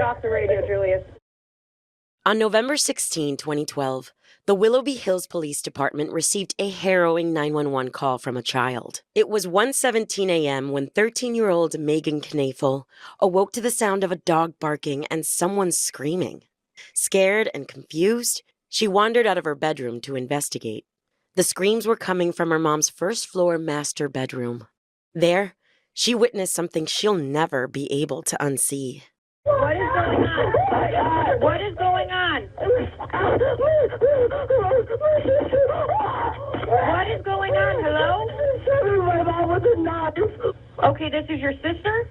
off the radio, Julius. On November 16, 2012, the Willoughby Hills Police Department received a harrowing 911 call from a child. It was 1:17 a.m. when 13-year-old Megan Knafel awoke to the sound of a dog barking and someone screaming. Scared and confused, she wandered out of her bedroom to investigate. The screams were coming from her mom's first-floor master bedroom. There, she witnessed something she'll never be able to unsee. What is going on? What is going on? What is going on? Hello? My mom with a knife. Okay, this is your sister?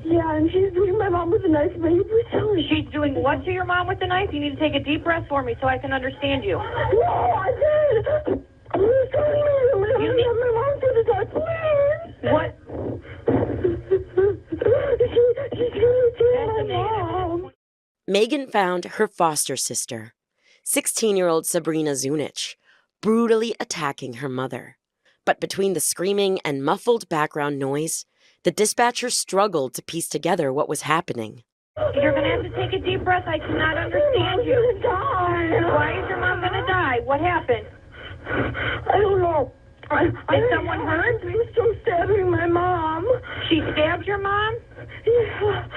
Yeah, and she's doing my mom with a knife. Maybe tell me. She's doing what to your mom with the knife? You need to take a deep breath for me so I can understand you. No, I did. Please tell me. You need... My mom's with a knife, please. What? She's going to kill my mom. Megan found her foster sister, 16-year-old Sabrina Zunich, brutally attacking her mother. But between the screaming and muffled background noise, the dispatcher struggled to piece together what was happening. You're going to have to take a deep breath. I cannot understand you. Why is your mom going to die? What happened? I don't know. Is someone hurt? She's still stabbing my mom. She stabbed your mom? Yeah.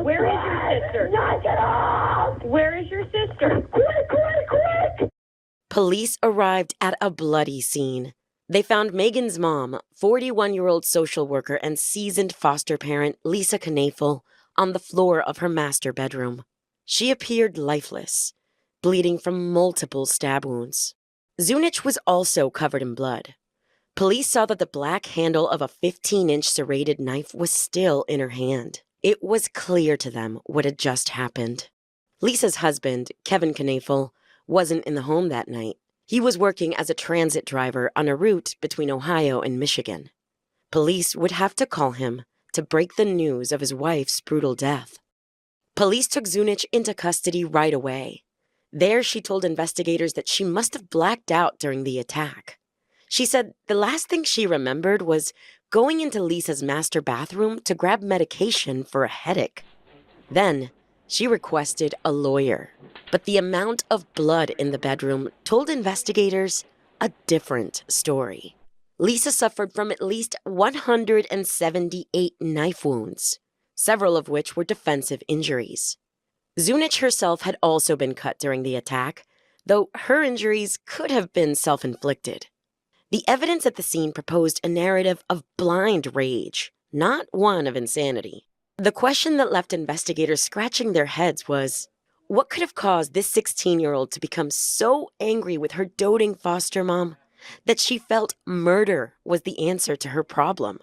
Where is your sister? Knock it off! Where is your sister? Quick! Police arrived at a bloody scene. They found Megan's mom, 41-year-old social worker and seasoned foster parent Lisa Knafel, on the floor of her master bedroom. She appeared lifeless, bleeding from multiple stab wounds. Zunich was also covered in blood. Police saw that the black handle of a 15-inch serrated knife was still in her hand. It was clear to them what had just happened. Lisa's husband, Kevin Knafel, wasn't in the home that night. He was working as a transit driver on a route between Ohio and Michigan. Police would have to call him to break the news of his wife's brutal death. Police took Zunich into custody right away. There, she told investigators that she must have blacked out during the attack. She said the last thing she remembered was going into Lisa's master bathroom to grab medication for a headache. Then, she requested a lawyer. But the amount of blood in the bedroom told investigators a different story. Lisa suffered from at least 178 knife wounds, several of which were defensive injuries. Zunich herself had also been cut during the attack, though her injuries could have been self-inflicted. The evidence at the scene proposed a narrative of blind rage, not one of insanity. The question that left investigators scratching their heads was, what could have caused this 16-year-old to become so angry with her doting foster mom that she felt murder was the answer to her problem?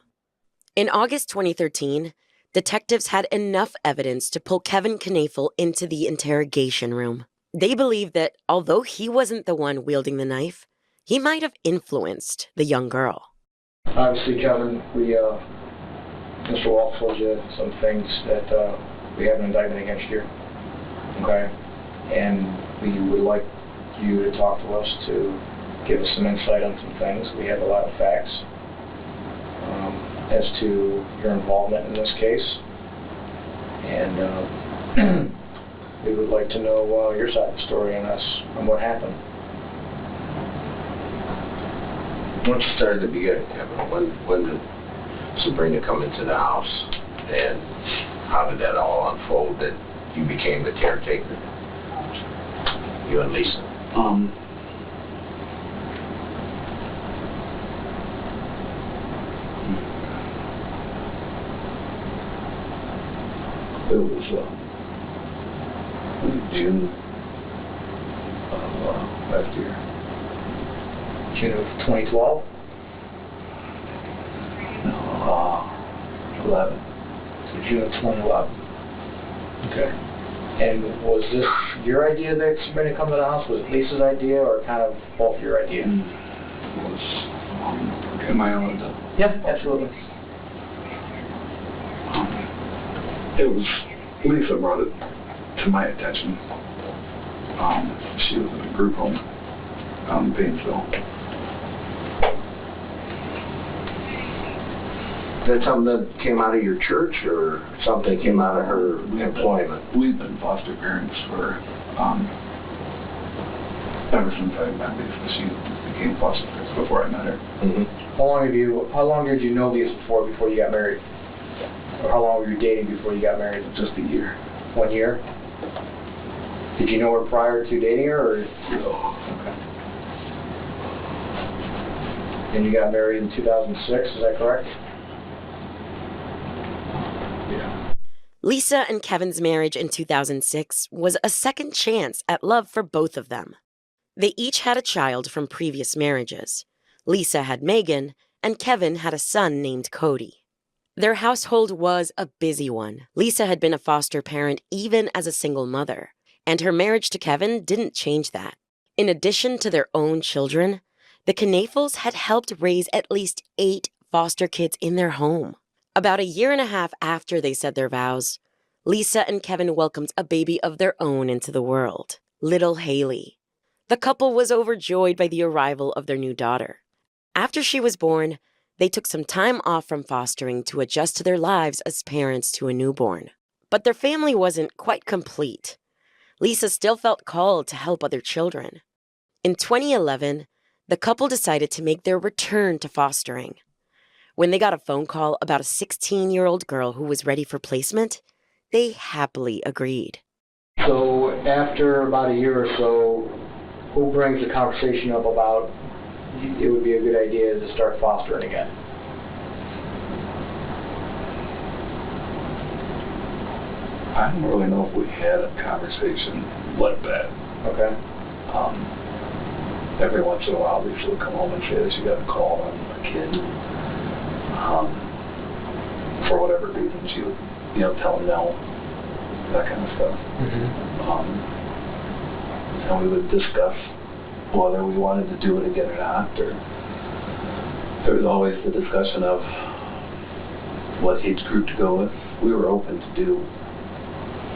In August 2013, detectives had enough evidence to pull Kevin Knafel into the interrogation room. They believed that although he wasn't the one wielding the knife, he might have influenced the young girl. Obviously, Kevin, Mr. Walsh told you some things that we have an indictment against you. Okay? And we would like you to talk to us to give us some insight on some things. We have a lot of facts as to your involvement in this case. And we would like to know your side of the story on what happened. Why don't you start at the beginning, Kevin? When did Sabrina come into the house, and how did that all unfold that you became the caretaker? You and Lisa. It was June of last year. June of 2012? No, 11. So June of 2011. Okay. And was this your idea that Sabrina come to the house? Was it Lisa's idea, or kind of both your idea? It was my own. Yeah, absolutely. It was, Lisa brought it to my attention. She was in a group home in Painesville. that something that came out of your church or something that came out of her employment? We've been foster parents for, ever since I met Lisa. She became foster parents before I met her. Mm-hmm. How long did you know Lisa before you got married? Or how long were you dating before you got married? Just a year. 1 year? Did you know her prior to dating her, or? No. Okay. And you got married in 2006, is that correct? Yeah. Lisa and Kevin's marriage in 2006 was a second chance at love for both of them. They each had a child from previous marriages. Lisa had Megan, and Kevin had a son named Cody. Their household was a busy one. Lisa had been a foster parent even as a single mother, and her marriage to Kevin didn't change that. In addition to their own children, the Knafels had helped raise at least 8 foster kids in their home. About a year and a half after they said their vows, Lisa and Kevin welcomed a baby of their own into the world, little Haley. The couple was overjoyed by the arrival of their new daughter. After she was born, they took some time off from fostering to adjust to their lives as parents to a newborn. But their family wasn't quite complete. Lisa still felt called to help other children. In 2011, the couple decided to make their return to fostering. When they got a phone call about a 16-year-old girl who was ready for placement, they happily agreed. So after about a year or so, who brings the conversation up about it would be a good idea to start fostering again? I don't really know if we had a conversation like that. Okay. Every once in a while, Lisa would come home and say that she got a call on a kid. For whatever reason, she would, tell him no, that kind of stuff. Mm-hmm. And we would discuss whether we wanted to do it again or not, or there was always the discussion of what age group to go with. We were open to do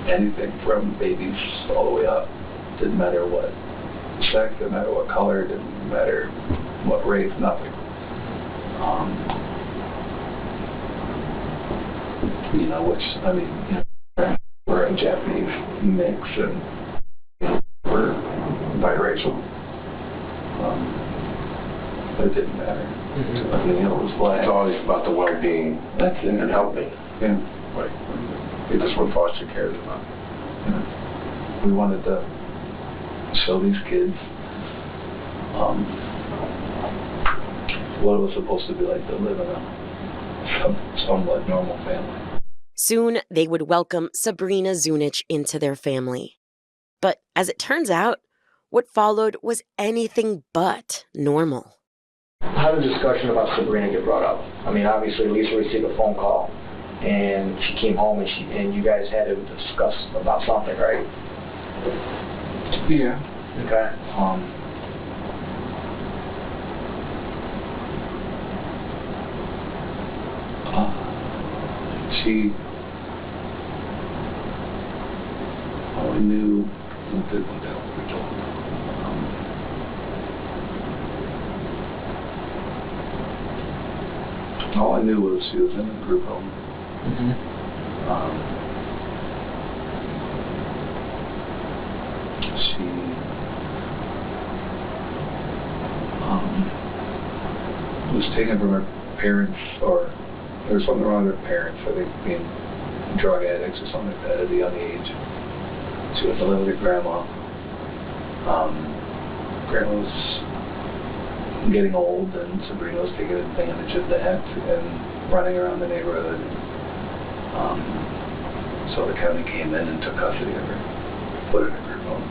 anything from babies all the way up. Didn't matter what sex, didn't matter what color, didn't matter what race, nothing. We're a Japanese mix and we're biracial. But it didn't matter. Mm-hmm. I mean, it was black. It's always about the well-being. That's it. And helping. Yeah. Right. That's what foster care is about. Yeah. We wanted to show these kids what it was supposed to be like to live in a somewhat normal family. Soon, they would welcome Sabrina Zunich into their family. But as it turns out, what followed was anything but normal. How did the discussion about Sabrina get brought up? I mean, obviously Lisa received a phone call, and she came home, and you guys had to discuss about something, right? Yeah. Okay. She always knew what we told her. All I knew was she was in a group home. Mm-hmm. She was taken from her parents, or there was something wrong with her parents, I think being drug addicts or something like that at a young age. She went to live with her grandma. Grandma was getting old, and Sabrina was taking advantage of that and running around the neighborhood. So the county came in and took custody of her, put her in a group home.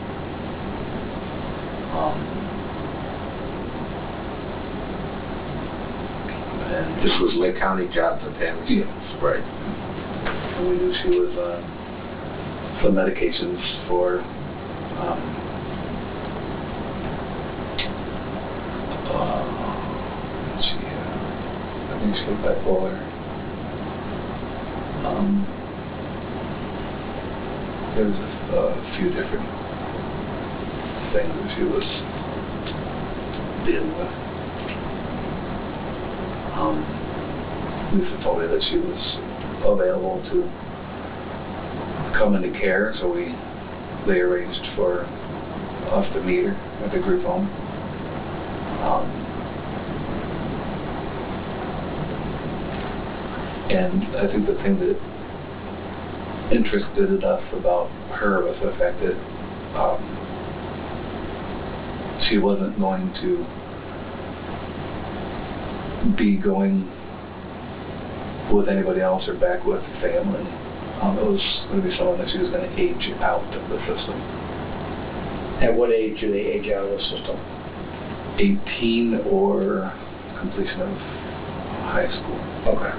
And This was Lake County Jobs and Family Services. Right. And we knew she was on some medications for I think she was bipolar. There was a few different things that she was dealing with. Lisa told me that she was available to come into care, so they arranged for us to meet her at the group home. And I think the thing that interested us about her was the fact that she wasn't going to be going with anybody else or back with family. It was going to be someone that she was going to age out of the system. At what age do they age out of the system? 18 or completion of high school. Okay.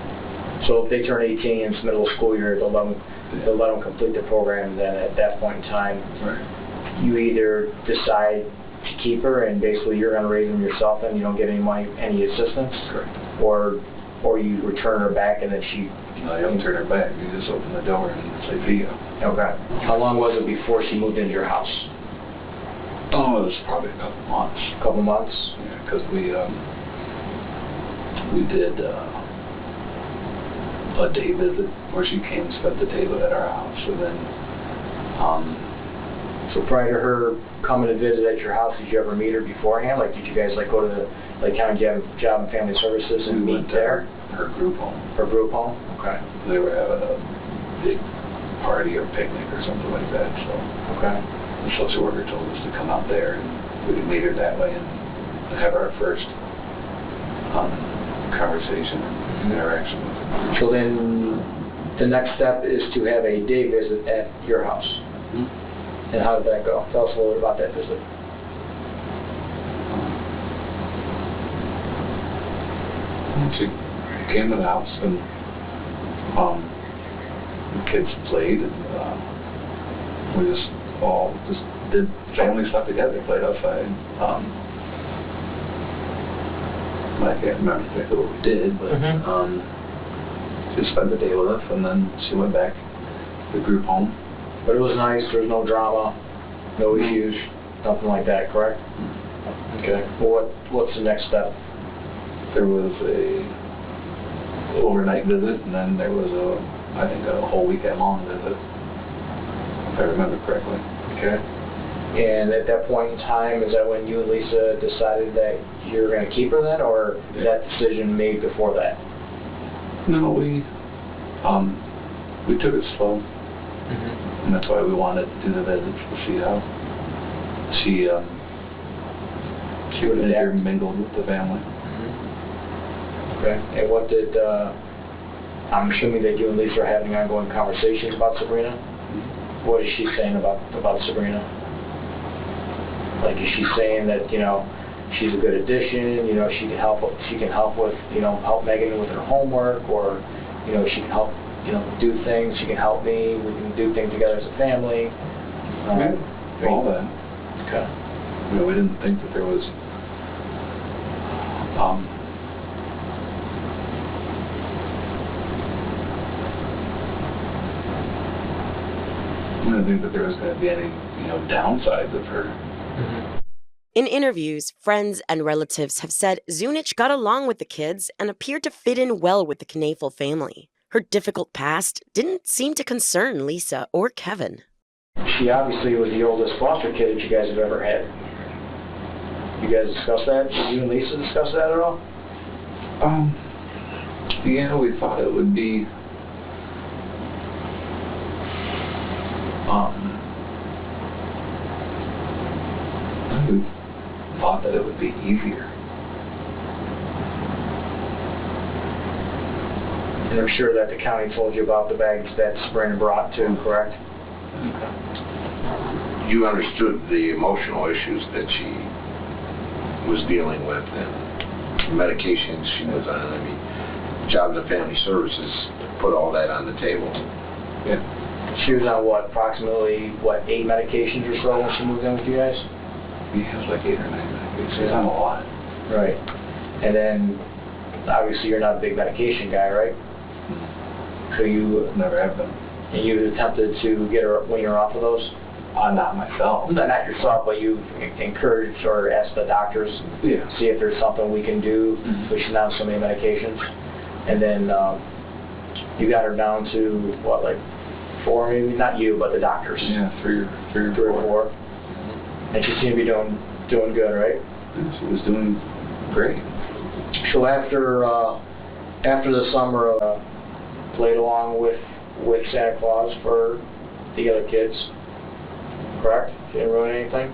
So if they turn 18 in the middle of school year, they'll let them complete the program. Then at that point in time, Right. you either decide to keep her and basically you're going to raise them yourself and you don't get any money, any assistance, Correct. or you return her back and then she. No, you don't turn her back. You just open the door and say, "See ya." Okay. How long was it before she moved into your house? Oh, it was probably a couple months. A couple months. Yeah, because we did a day visit where she came and spent the day at our house, and then So prior to her coming to visit at your house, did you ever meet her beforehand? Like, did you guys like go to the County Job and Family Services and we meet went to there? her group home. Her group home. Okay. They were having a big party or picnic or something like that. So Okay. the social worker told us to come out there and we could meet her that way and have our first conversation and interaction with her. So then, the next step is to have a day visit at your house. Mhm. And how did that go? Tell us a little bit about that visit. She came to the house and the kids played and we all did family stuff together, played outside. I can't remember exactly what we did, but she spent the day with us and then she went back to the group home. But it was nice. There was no drama, no issues, nothing like that. Correct? Okay. Well, what's the next step? There was a overnight visit, and then there was I think a whole weekend long visit, if I remember correctly. Okay. And at that point in time, is that when you and Lisa decided that you were going to keep her then, or was that decision made before that? No, we took it slow, and that's why we wanted to do the visits to see how she would intermingled with the family. Okay. And what did, I'm assuming that you and Lisa are having ongoing conversations about Sabrina? What is she saying about Sabrina? Like, is she saying that, she's a good addition, she can help with, help Megan with her homework, or, she can help, do things, she can help me, we can do things together as a family? All that. Okay. We didn't think that there was, I didn't think that there was going to be any, downsides of her. In interviews, friends and relatives have said Zunich got along with the kids and appeared to fit in well with the Knaefel family. Her difficult past didn't seem to concern Lisa or Kevin. She obviously was the oldest foster kid that you guys have ever had. You guys discuss that? Did you and Lisa discuss that at all? Yeah, we thought it would be we thought that it would be easier. And I'm sure that the county told you about the baggage that Sabrina brought too, correct? You understood the emotional issues that she was dealing with and medications she was on. I mean, Jobs and Family Services put all that on the table. Yeah. She was on approximately 8 medications or so when she moved in with you guys? Yeah, it was like 8 or 9 medications. She's on a lot. Right. And then, obviously you're not a big medication guy, right? So you Never have been. and you attempted to get her, wean her off of those? Not myself. Not yourself, but you've encouraged or asked the doctors, Yeah. see if there's something we can do so she's not on so many medications. And then you got her down to, what, like 4 maybe? Not you, but the doctors. Yeah, three or four. And she seemed to be doing good, right? Yeah, she was doing great. So after the summer, played along with Santa Claus for the other kids, correct? She didn't ruin anything?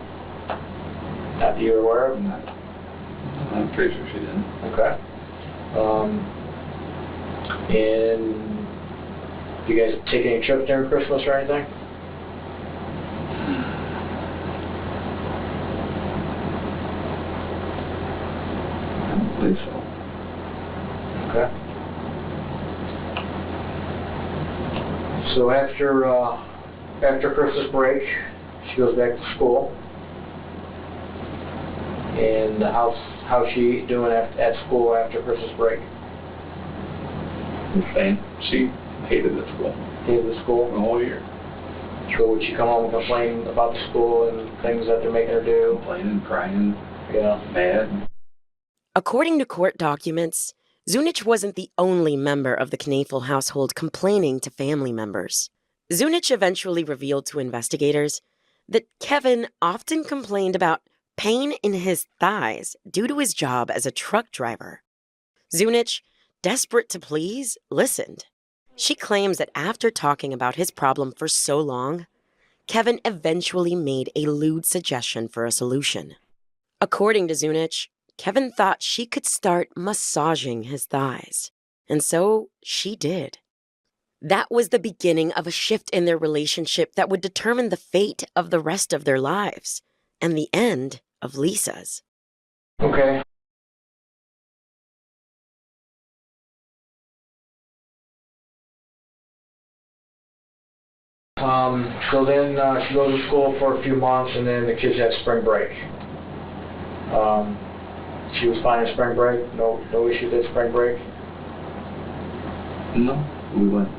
Not that you were aware of? I'm pretty sure she didn't. Okay. And you guys take any trips during Christmas or anything? I don't believe so. Okay. So after Christmas break, she goes back to school. And how's she doing at school after Christmas break? The same. She hated the school. Hated the school? The whole year. So would she come home and complain about the school and things that they're making her do? Complaining, crying, Yeah. mad. According to court documents, Zunich wasn't the only member of the Knafel household complaining to family members. Zunich eventually revealed to investigators that Kevin often complained about pain in his thighs due to his job as a truck driver. Zunich, desperate to please, listened. She claims that after talking about his problem for so long, Kevin eventually made a lewd suggestion for a solution. According to Zunich, Kevin thought she could start massaging his thighs, and so she did. That was the beginning of a shift in their relationship that would determine the fate of the rest of their lives, and the end of Lisa's. Okay. So then she goes to school for a few months, and then the kids had spring break. She was fine at spring break. No issues at spring break. No, we went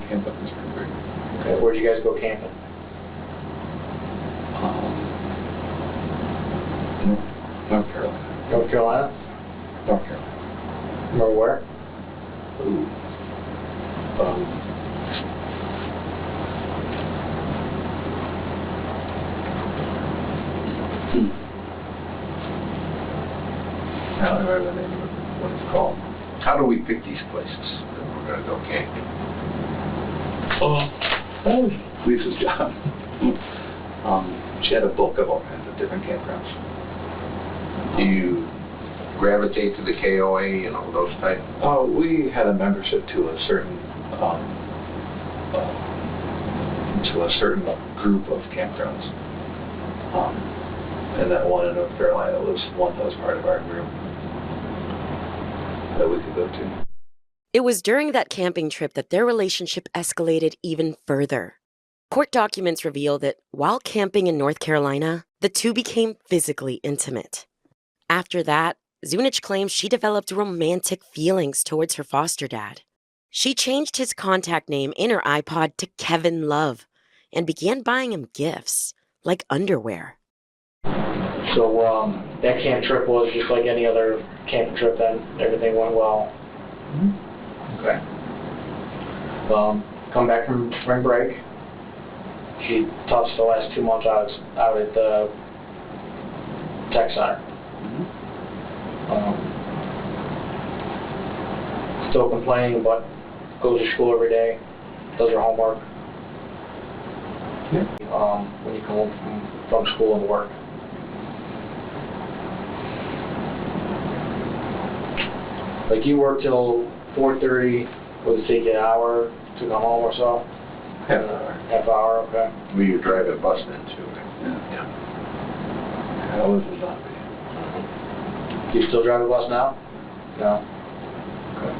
camping in spring break. Okay, where'd you guys go camping? North Carolina. North Carolina? North Carolina. Remember where? Ooh. I don't remember the name of what it's called. How do we pick these places that we're going to go camping? That was Lisa's job. She had a book of all kinds of different campgrounds. Do you gravitate to the KOA, those type? We had a membership to a certain group of campgrounds. And that one in North Carolina was one that was part of our group that we could go to. It was during that camping trip that their relationship escalated even further. Court documents reveal that while camping in North Carolina, the two became physically intimate. After that, Zunich claims she developed romantic feelings towards her foster dad. She changed his contact name in her iPod to Kevin Love and began buying him gifts, like underwear. So that camp trip was just like any other camping trip then? Everything went well? Mm-hmm. Okay. Come back from spring break. She taught us the last 2 months out at the tech center. Mm-hmm. Still complaining, but goes to school every day, does her homework. Yeah. When you come home from school and work. Like you work till 4:30, would it take you an hour to come home or so? Half an hour. Half hour, okay. Well, you drive a bus then too. Yeah. I was a zombie. Do you still drive a bus now? No. Okay.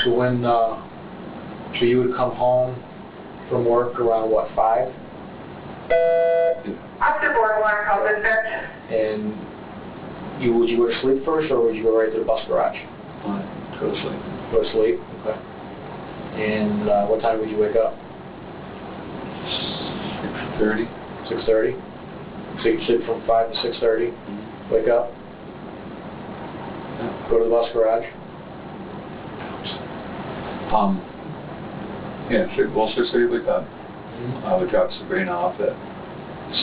So when, so you would come home from work around what, 5? Officer Boardwalk, call dispatch. And would you go to sleep first, or would you go right to the bus garage? Go to sleep. Go to sleep, okay. And what time would you wake up? 6:30. 6:30? So you sleep from 5 to 6:30, wake up? Go to the bus garage. Yeah, we'll just say we got. I would drop Sabrina off at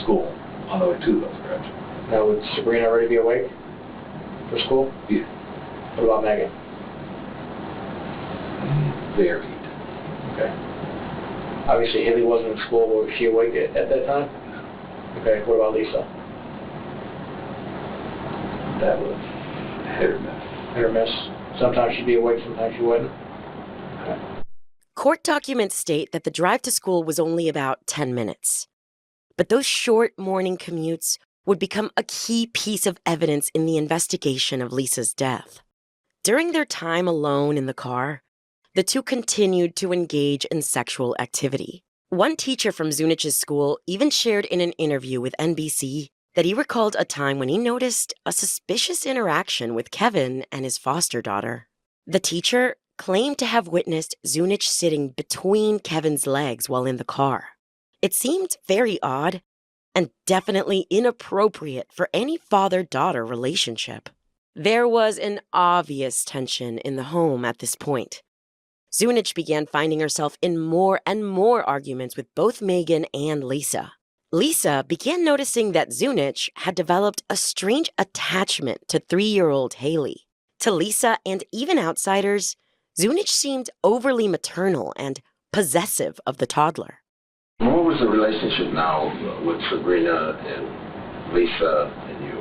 school on the way to the bus garage. Now, would Sabrina already be awake for school? Yeah. What about Megan? Varied. Okay. Obviously, Haley wasn't in school. Was she awake at that time? Okay. What about Lisa? That was hit or miss. Hit or miss. Sometimes she'd be awake, sometimes she wouldn't. Okay. Court documents state that the drive to school was only about 10 minutes. But those short morning commutes would become a key piece of evidence in the investigation of Lisa's death. During their time alone in the car, the two continued to engage in sexual activity. One teacher from Zunich's school even shared in an interview with NBC that he recalled a time when he noticed a suspicious interaction with Kevin and his foster daughter. The teacher claimed to have witnessed Zunich sitting between Kevin's legs while in the car. It seemed very odd and definitely inappropriate for any father-daughter relationship. There was an obvious tension in the home at this point. Zunich began finding herself in more and more arguments with both Megan and Lisa. Lisa began noticing that Zunich had developed a strange attachment to 3-year-old Haley. To Lisa and even outsiders, Zunich seemed overly maternal and possessive of the toddler. What was the relationship now with Sabrina and Lisa and you?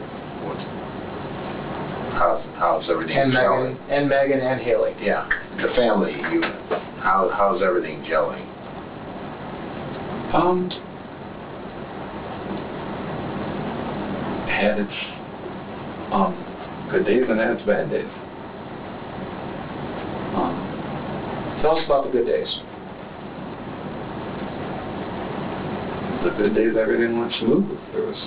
How's everything gelling? And Megan and Haley. Yeah, the family unit. How's everything gelling? Had its good days and had its bad days. Tell us about the good days. The good days, everything went smooth. There was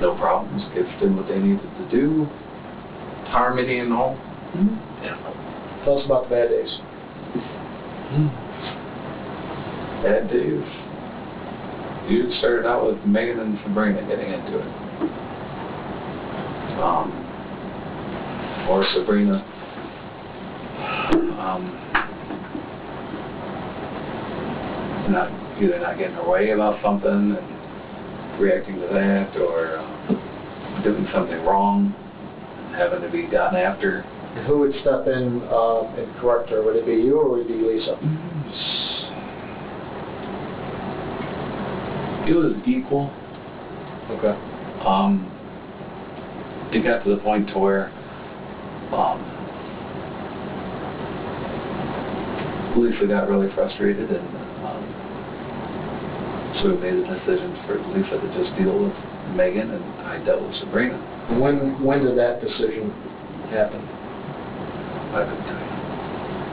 no problems. Kids did what they needed to do. Harmony in the home? Mm-hmm. Yeah. Tell us about the bad days. Bad days. You started out with Megan and Sabrina getting into it. Or Sabrina either not getting her way about something and reacting to that, or doing something wrong and having to be gotten after. And who would step in and correct her? Would it be you or would it be Lisa? It was equal. Okay. It got to the point to where Lisa got really frustrated, and so we made a decision for Lisa to just deal with Megan, and I dealt with Sabrina. When did that decision happen? I couldn't tell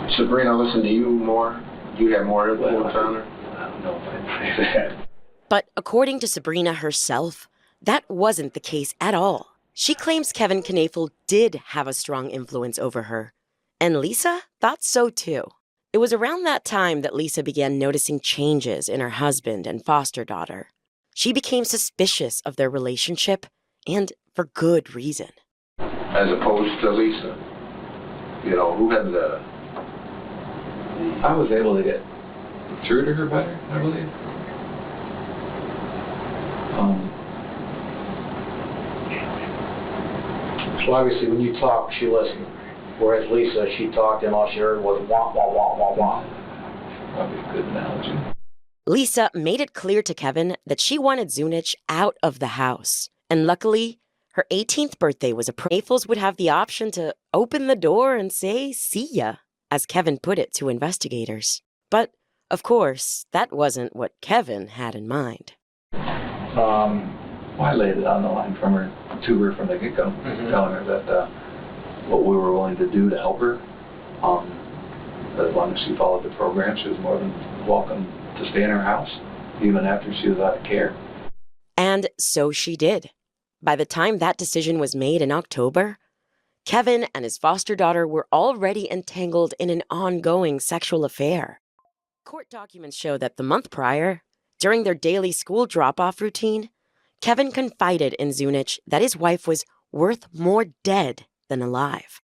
you. Sabrina listened to you more? You had more influence on her? I don't know if I'd say that. But according to Sabrina herself, that wasn't the case at all. She claims Kevin Knaefel did have a strong influence over her, and Lisa thought so too. It was around that time that Lisa began noticing changes in her husband and foster daughter. She became suspicious of their relationship, and for good reason. As opposed to Lisa? You know, who had the... I was able to get through to her better, I believe. So obviously when you talked, she listened. Whereas Lisa, she talked and all she heard was wah, wah, wah, wah, wah. Probably a good analogy. Lisa made it clear to Kevin that she wanted Zunich out of the house. And luckily, her 18th birthday was Knaefels would have the option to open the door and say, "See ya," as Kevin put it to investigators. But, of course, that wasn't what Kevin had in mind. I laid it on the line to her from the get-go, telling her that what we were willing to do to help her, as long as she followed the program, she was more than welcome to stay in her house, even after she was out of care. And so she did. By the time that decision was made in October, Kevin and his foster daughter were already entangled in an ongoing sexual affair. Court documents show that the month prior, during their daily school drop-off routine, Kevin confided in Zunich that his wife was worth more dead than alive.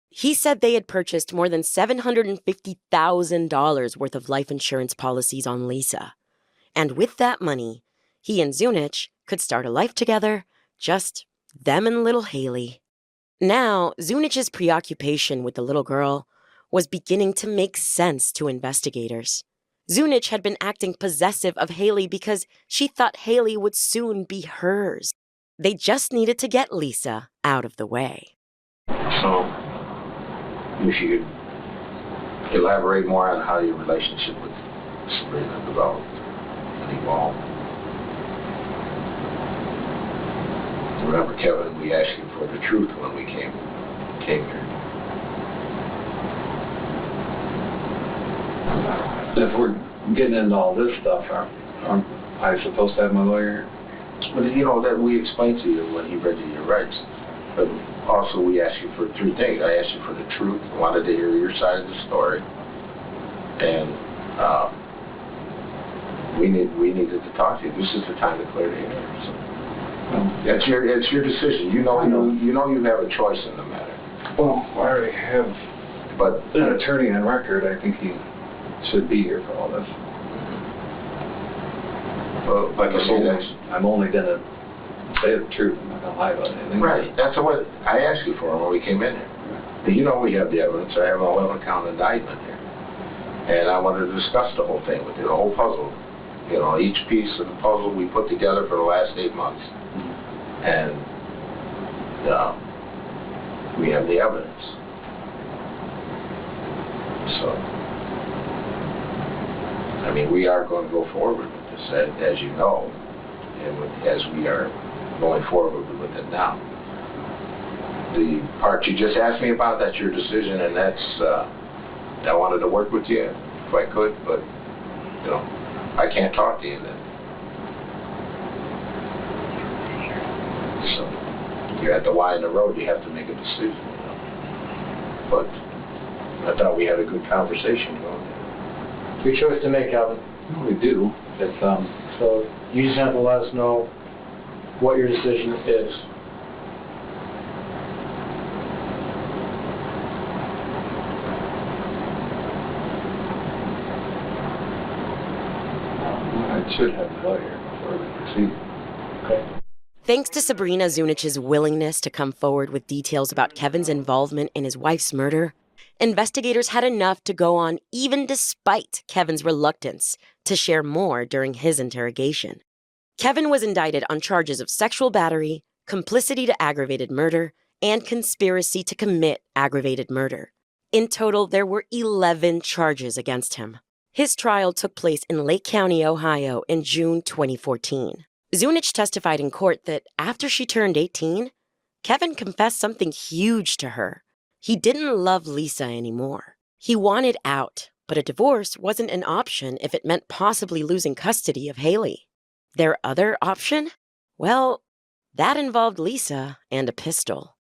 He said they had purchased more than $750,000 worth of life insurance policies on Lisa. And with that money, he and Zunich could start a life together, just them and little Haley. Now, Zunich's preoccupation with the little girl was beginning to make sense to investigators. Zunich had been acting possessive of Haley because she thought Haley would soon be hers. They just needed to get Lisa out of the way. So, if you could elaborate more on how your relationship with Sabrina developed and evolved. Remember, Kevin, we asked you for the truth when we came here. If we're getting into all this stuff, aren't I supposed to have my lawyer here? But you know, that we explained to you when he read you your rights. But also we asked you for three things. I asked you for the truth, wanted to hear your side of the story. And we needed to talk to you. This is the time to clear the air. So, it's your decision. You know you have a choice in the matter. Well, I already have an attorney on record. I think he should be here for all this. Well, like I said, I'm only going to say the truth. I'm not going to lie about anything. Right. That's what I asked you for when we came in here. But you know we have the evidence. I have an 11-count indictment here. And I wanted to discuss the whole thing with you, the whole puzzle. You know, each piece of the puzzle we put together for the last 8 months. And we have the evidence. So, I mean, we are going to go forward with this, as you know, and as we are going forward with it now. The part you just asked me about, that's your decision, and that's, I wanted to work with you if I could, but, you know, I can't talk to you then. So, you're at the Y in the road, you have to make a decision, you know. But I thought we had a good conversation going there. Your choice to make, Calvin. We do. It's, So you just have to let us know what your decision is. I should have a lawyer before we proceed. Okay. Thanks to Sabrina Zunich's willingness to come forward with details about Kevin's involvement in his wife's murder, investigators had enough to go on even despite Kevin's reluctance to share more during his interrogation. Kevin was indicted on charges of sexual battery, complicity to aggravated murder, and conspiracy to commit aggravated murder. In total, there were 11 charges against him. His trial took place in Lake County, Ohio in June 2014. Zunich testified in court that after she turned 18, Kevin confessed something huge to her. He didn't love Lisa anymore. He wanted out, but a divorce wasn't an option if it meant possibly losing custody of Haley. Their other option? Well, that involved Lisa and a pistol.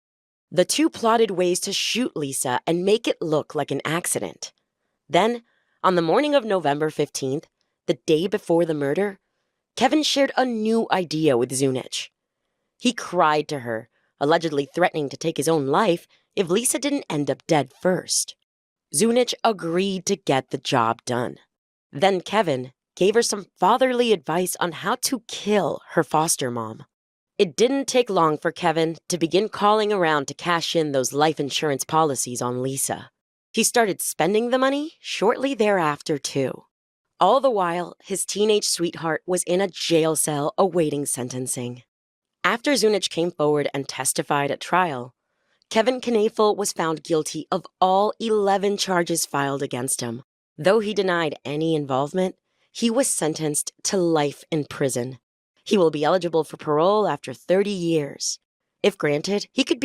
The two plotted ways to shoot Lisa and make it look like an accident. Then, on the morning of November 15th, the day before the murder, Kevin shared a new idea with Zunich. He cried to her, allegedly threatening to take his own life if Lisa didn't end up dead first. Zunich agreed to get the job done. Then Kevin gave her some fatherly advice on how to kill her foster mom. It didn't take long for Kevin to begin calling around to cash in those life insurance policies on Lisa. He started spending the money shortly thereafter, too. All the while, his teenage sweetheart was in a jail cell awaiting sentencing. After Zunich came forward and testified at trial, Kevin Knafel was found guilty of all 11 charges filed against him. Though he denied any involvement, he was sentenced to life in prison. He will be eligible for parole after 30 years. If granted, he could be